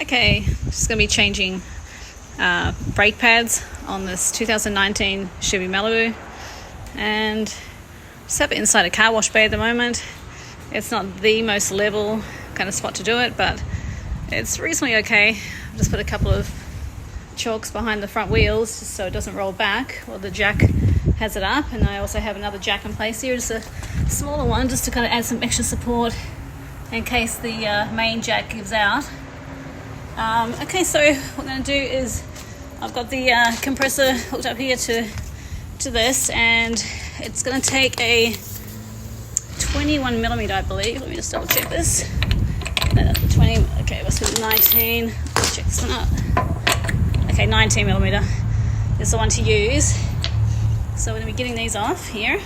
Okay, just going to be changing brake pads on this 2019 Chevy Malibu, and just have it inside a car wash bay at the moment. It's not the most level kind of spot to do it, but it's reasonably okay. I've just put a couple of chalks behind the front wheels just so it doesn't roll back while the jack has it up, and I also have another jack in place here, just a smaller one, just to kind of add some extra support in case the main jack gives out. Okay, so what I'm going to do is I've got the compressor hooked up here to this, and it's going to take a 21 millimeter, I believe. Let me just double check this. No, 20. Okay, let's do 19. Let's check this one out. Okay, 19 millimeter is the one to use. So we're going to be getting these off here.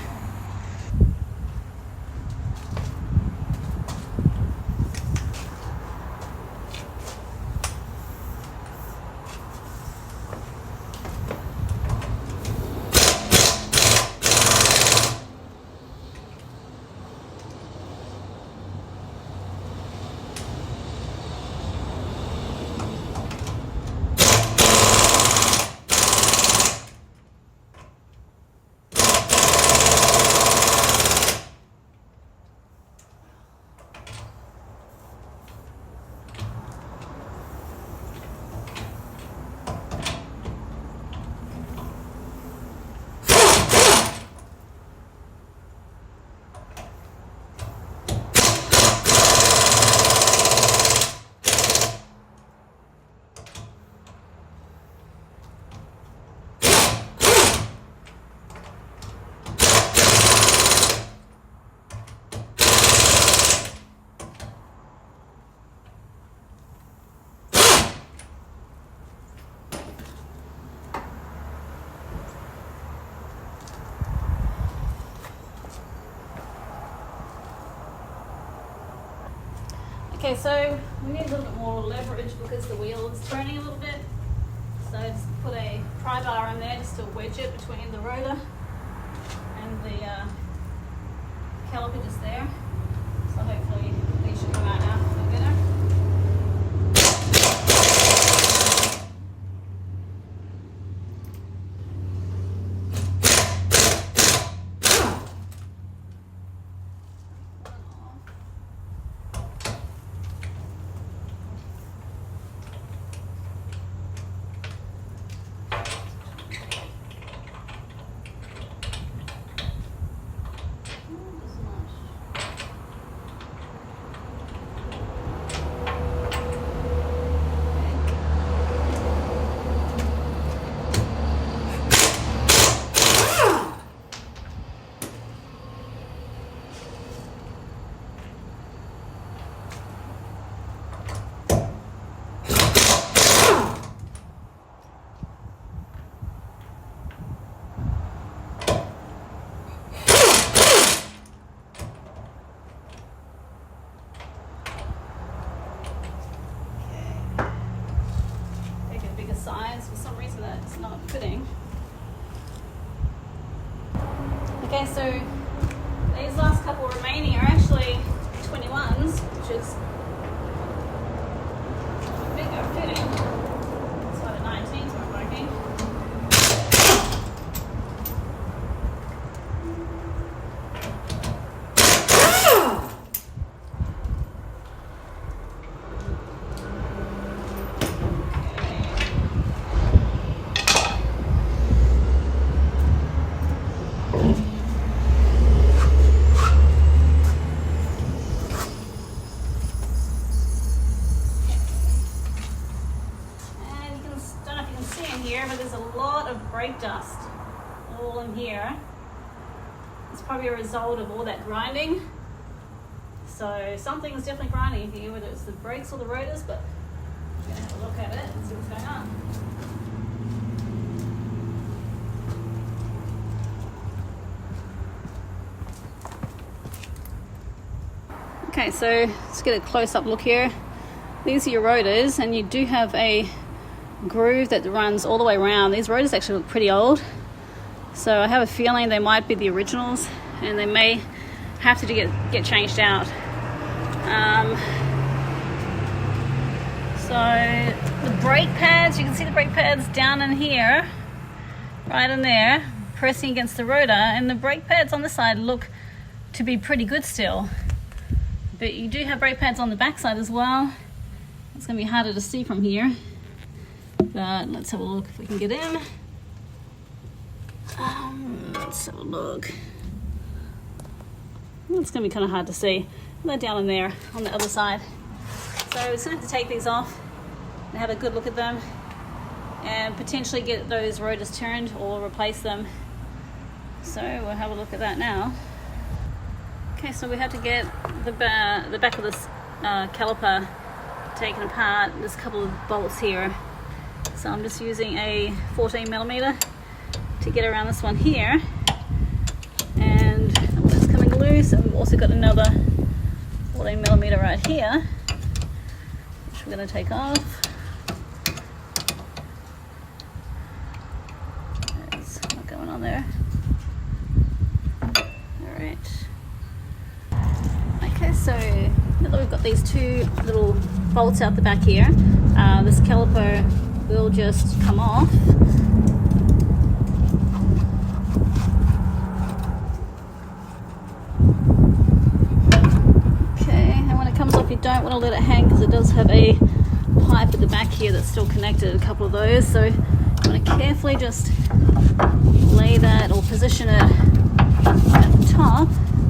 Okay, so we need a little bit more leverage because the wheel is turning a little bit. So I just put a pry bar in there just to wedge it between the rotor and the caliper just there. So hopefully these should come out now a bit better. Size. For some reason that's not fitting. Okay, so these last couple remaining are actually 21s, which is bigger fitting. That's why the 19s aren't working. Here, but there's a lot of brake dust all in here. It's probably a result of all that grinding. So something is definitely grinding here, whether it's the brakes or the rotors, but I'm going to have a look at it and see what's going on. Okay, so let's get a close-up look here. These are your rotors, and you do have a groove that runs all the way around. These rotors actually look pretty old, so I have a feeling they might be the originals, and they may have to get changed out. So the brake pads, you can see the brake pads down in here, right in there, pressing against the rotor, and the brake pads on the side look to be pretty good still. But you do have brake pads on the back side as well. It's going to be harder to see from here, but let's have a look if we can get in. Let's have a look. It's going to be kind of hard to see. They're down in there on the other side. So we're just going to have to take these off and have a good look at them and potentially get those rotors turned or replace them. So we'll have a look at that now. Okay, so we have to get the back of this caliper taken apart. There's a couple of bolts here. So I'm just using a 14mm to get around this one here. And it's coming loose, and we've also got another 14mm right here, which we're going to take off. There's not going on there. Alright. Okay, so now that we've got these two little bolts out the back here, this caliper will just come off. You don't want to let it hang because it does have a pipe at the back here that's still connected, a couple of those, so you want to carefully just lay that or position it at the top.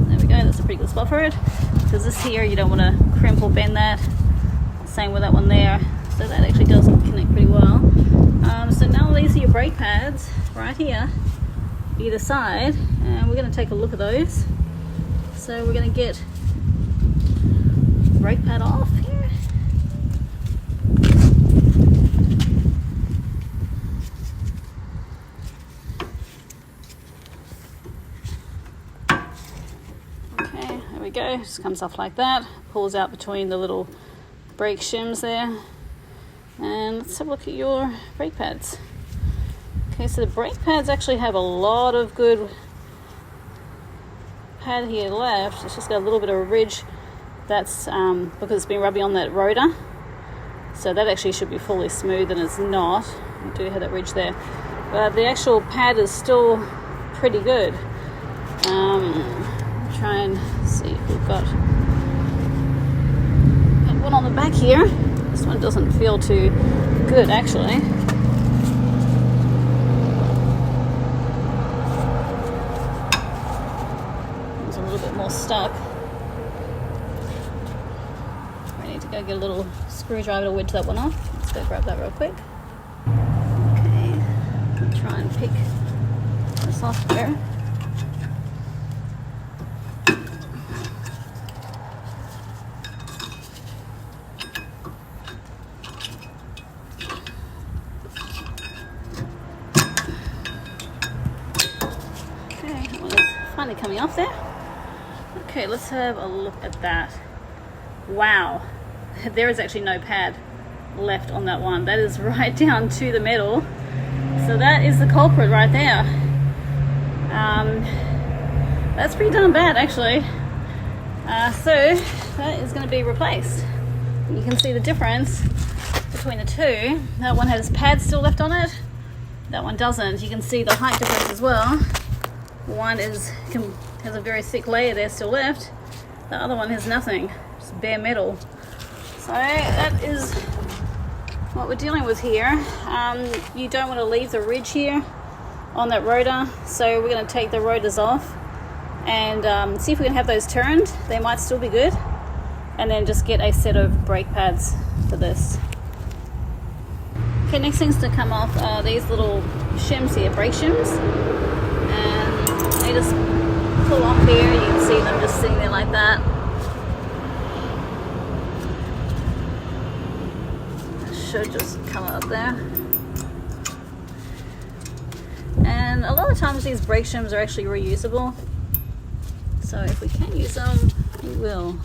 There we go, that's a pretty good spot for it, because this here you don't want to crimp or bend that. Same with that one there, so that actually does connect pretty well. So now these are your brake pads right here either side, and we're going to take a look at those. So we're going to get brake pad off here. Okay, there we go. Just comes off like that. Pulls out between the little brake shims there. And let's have a look at your brake pads. Okay, so the brake pads actually have a lot of good pad here left. It's just got a little bit of a ridge. That's because it's been rubbing on that rotor. So that actually should be fully smooth, and it's not. We do have that ridge there. But the actual pad is still pretty good. Try and see if we've got one on the back here. This one doesn't feel too good actually. It's a little bit more stuck. Go get a little screwdriver to wedge that one off. Let's go grab that real quick. Okay, I'll try and pick this off there. Okay, that one is finally coming off there. Okay, let's have a look at that. Wow. There is actually no pad left on that one. That is right down to the metal. So that is the culprit right there. That's pretty darn bad actually. So that is going to be replaced. You can see the difference between the two. That one has pads still left on it. That one doesn't. You can see the height difference as well. One has a very thick layer there still left. The other one has nothing. Just bare metal. So that is what we're dealing with here. You don't want to leave the ridge here on that rotor, so we're going to take the rotors off and see if we can have those turned. They might still be good, and then just get a set of brake pads for this. Okay, next things to come off are these little shims here, brake shims, and they just pull off here. You can see them just sitting there like that. Should just come up there. And a lot of times these brake shims are actually reusable, so if we can use them, we will.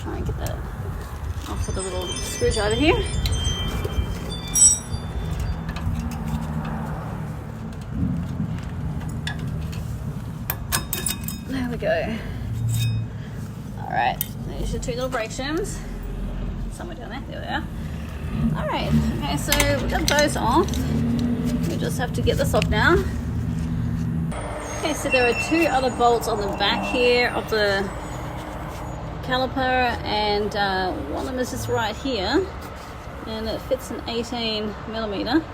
Try and get that off with a little screwdriver here. There we go. All right, there's your two little brake shims. Somewhere down there. There they are. All right. Okay, so we got those off. We just have to get this off now. Okay, so there are two other bolts on the back here of the caliper, and one of them is just right here, and it fits an 18 millimeter.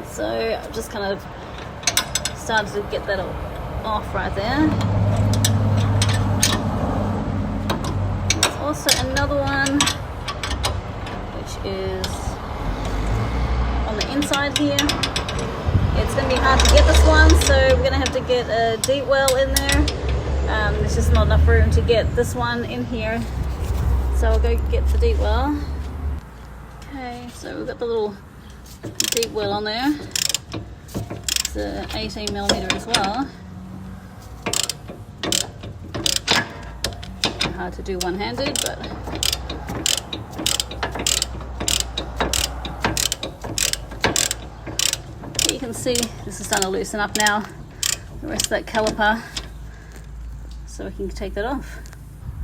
So I've just kind of started to get that off right there. There's also another one which is on the inside here. It's going to be hard to get this one, so we're going to have to get a deep well in there. There's just not enough room to get this one in here, so I'll go get the deep well. Okay, so we've got the little deep well on there. It's a 18 millimeter as well. Hard to do one-handed, but you can see this is starting to loosen up now, the rest of that caliper, so we can take that off.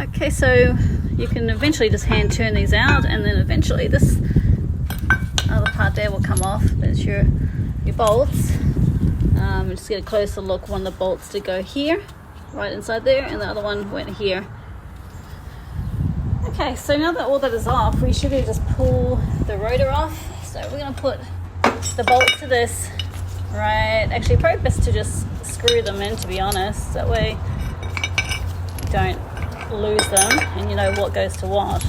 Okay, so you can eventually just hand turn these out, and then eventually this other part there will come off. That's your bolts. Just get a closer look. One of the bolts to go here, right inside there, and the other one went here. Okay, so now that all that is off, we should just pull the rotor off. So we're going to put the bolt to this, right? Actually, probably best to just screw them in, to be honest. That way you don't lose them and you know what goes to what.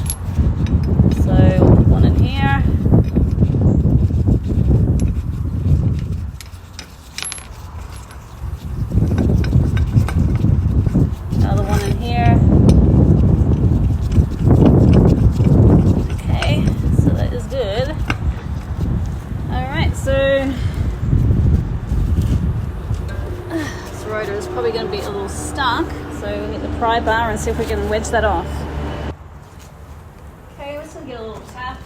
So we'll put one in here. Another one in here. Okay, so that is good. Alright, so this rotor is probably going to be a little stuck, so we'll get the pry bar and see if we can wedge that off. Okay, let's get a little tap.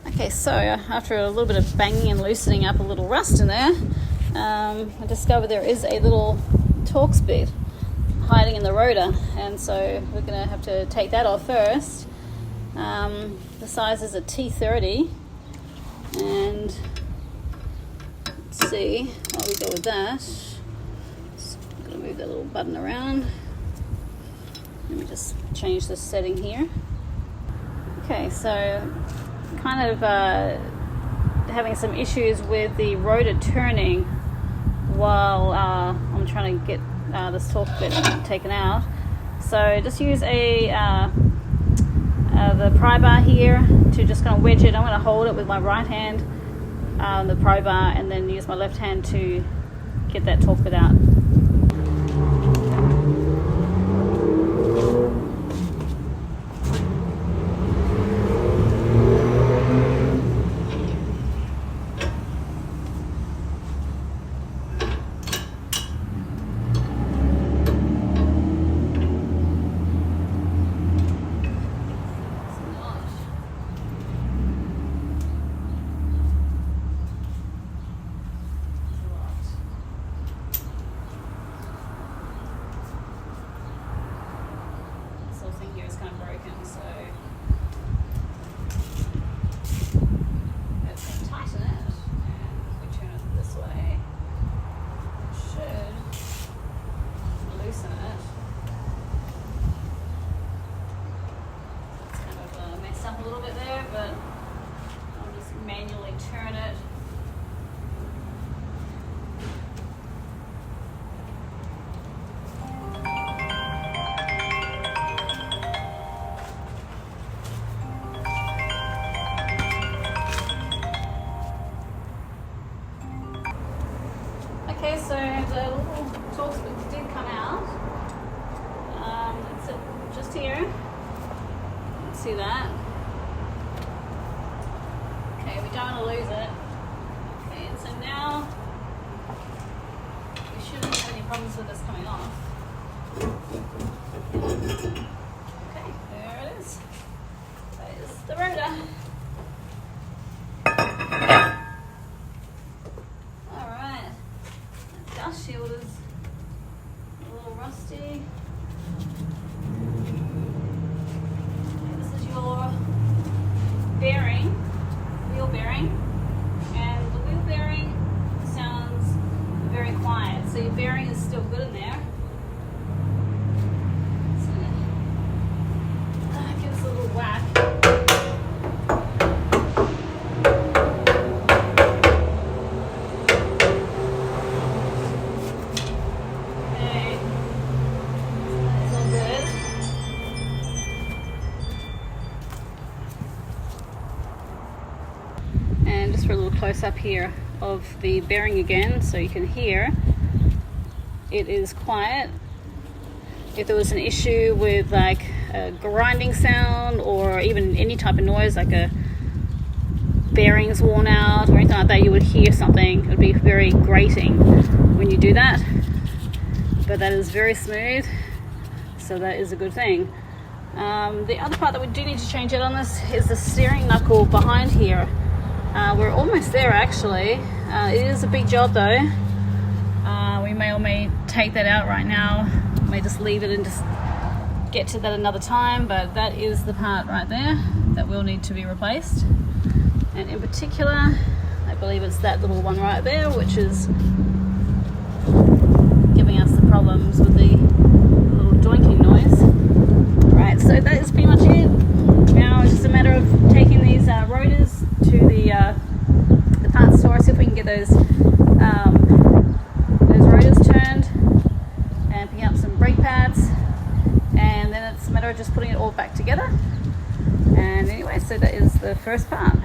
Okay, so after a little bit of banging and loosening up a little rust in there, I discovered there is a little Torx bit hiding in the rotor, and so we're going to have to take that off first. The size is a T30, and let's see how we go with that. Just going to move that little button around. Let me just change the setting here. Okay, so kind of having some issues with the rotor turning while I'm trying to get this Torx bit taken out. So just use the pry bar here to just kind of wedge it. I'm going to hold it with my right hand, the pry bar, and then use my left hand to get that Torx bit out. turn it. Okay, so the little torque splits did come out. It's just here. You can see that. Okay, we don't want to lose it. Okay, and so now we shouldn't have any problems with this coming off. Okay, there it is. There's the rotor. Alright, the dust shield is a little rusty. Okay, this is your bearing, wheel bearing, and the wheel bearing sounds very quiet, so your bearing is still good in there. So give us a little whack. Okay, so that's all good. And just for a little close up here of the bearing again, so you can hear it is quiet. If there was an issue with like a grinding sound or even any type of noise like a bearings worn out or anything like that, you would hear something. It would be very grating when you do that, but that is very smooth, so that is a good thing. The other part that we do need to change out on this is the steering knuckle behind here. We're almost there actually. It is a big job though. We may or may take that out right now. May just leave it and just get to that another time, but that is the part right there that will need to be replaced. And in particular, I believe it's that little one right there, which is giving us the problems with the little doinking noise. Right, so that is pretty much it. Now it's just a matter of taking these rotors to the parts store, see if we can get those rotors turned and picking up some brake pads, and then it's a matter of just putting it all back together. And anyway, so that is the first part.